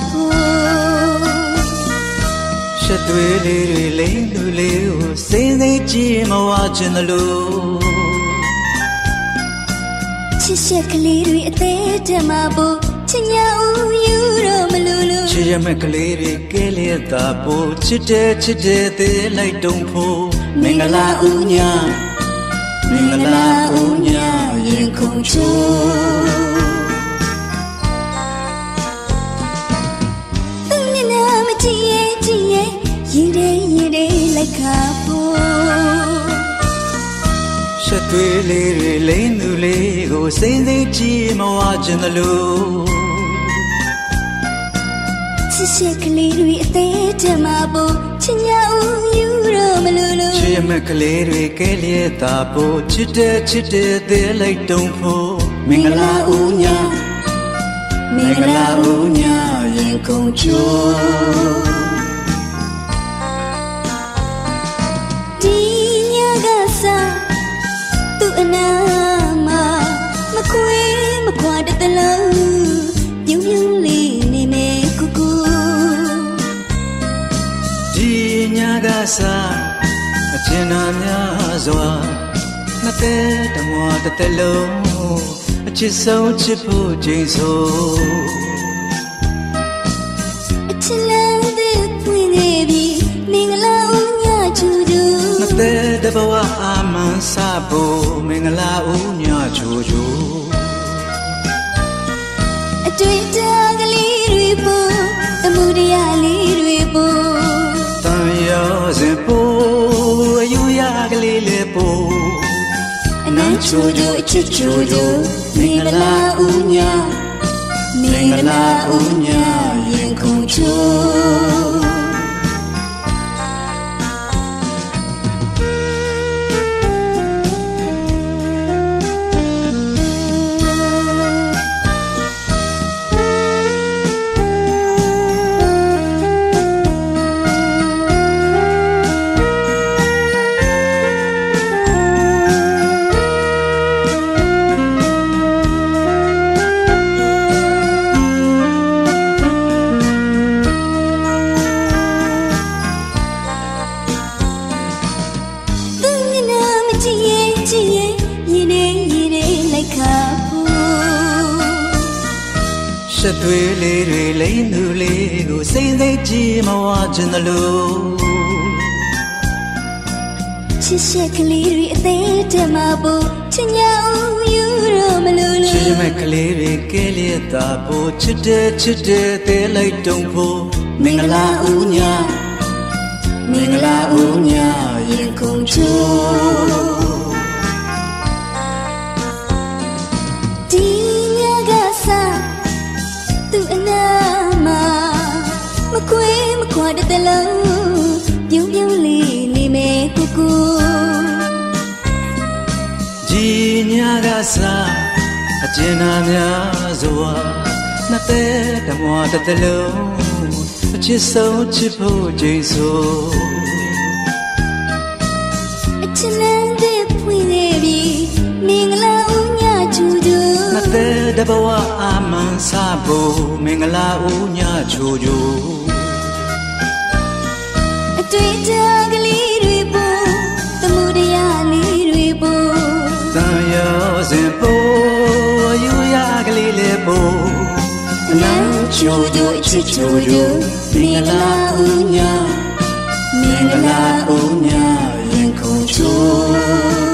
ဖို့ရှက်သွေးလေးတွေလိမ့်သူလေးကိုစိမ့်စိမ့်ကြည့်မဝချင်တယ်လို့ချစ်ရှက်ကလေးတွေအသေးတမဖို့ချစ်ညာဦးယူတော့မလို့လို့ချစ်ရမဲ့ကလေးတွေကဲလျက်သာဖို့ချစ်တဲ့သေးလိုက်တုံဖို့မင်္ဂလာဦးညာမင်္ဂလာဦးညာရင်ခုန်ချိုးသူမျက်နှာမကြည့်ရဲ့ရင်ထဲလိုက်ခါဖို့ရှက်သွေးလေးတွေလိမ့်သူလေးကိုစိမ့်စိမ့်ကြည့်မဝချင်တယ်လို့ချစ်ရှက်ကလေးတွေအသေးတမဖို့ချစ်ညာဦးယူတော့မလို့လို့ချစ်ရမဲ့ကလေးတွေကဲလျက်သာဖို့ချစ်တဲ့သေးလိုက်တုံဖို့မင်္ဂလာဦးညာမင်္ဂလာဦးညာရင်ခုန်ချိုးဒီညကစားသူ့အနာမှာမခွေးမခွာတလုံးပြုံးလေးနေမယ်ကူကူဒီညကစားအကျဉ်းနာများစွာနှစ်သက်တမွာတစ်လုံးအချစ်ဆုံးချစ်ဖို့ချိန်ဆိုအချစ်လန်းတဲ့ပွင့်နေပြီမင်္ဂလာဦးညချူချူနှစ်သက်တဘဝအာမန်စဖို့မင်္ဂလာဦးညချူချူအတွေ့အကြုံကလေးတွေပို့တမှုတရားလေးတွေပို့တန်ရောစင်ပို့အယူရကလေးလေးပို့အနမ်းချူချူအချစ်ချူချူမင်္ဂလာဦးညမင်္ဂလာဦးညရင်ခုန်ချိုးရှက်သွေးလေးတွေလိမ့်သူလေးကိုစိမ့်စိမ့်ကြည့်မဝချင်တယ်လို့ချစ်ရှက်ကလေးတွေအသေးတမဖို့ချစ်ညာဦးယူတော့မလို့လို့ချစ်မဲ့ကလေးတွေကဲလျက်သာဖို့ချစ်တဲ့သေးလိုက်တုံဖို့မင်္ဂလာဦးညာမင်္ဂလာဦးညာရင်ခုန်ချိုးမခွေးမခွာတလုံးပြုံးလေးနေမယ်ကူကူဒီညကစားအကျဉ်းနာများစွာနှစ်သက်တမွာတစ်လုံးအချစ်ဆုံးချစ်ဖို့ချိန်ဆိုအချစ်လန်းတဲ့ဖွင့်နေပြီမင်္ဂလာဦးညချူချူနှစ်သက်တဘဝအာမန်စဖို့မင်္ဂလာဦးညချူချူတွေ့ကြကလေးတွေပို့တမှုတရားလေးတွေပို့တန်ရောစင်ပို့အယူရကလေးလေးပို့အနမ်းချိုချိုချစ်ချိုချိုမင်္ဂလာဦးညမင်္ဂလာဦးညရင်ခုန်ချိုး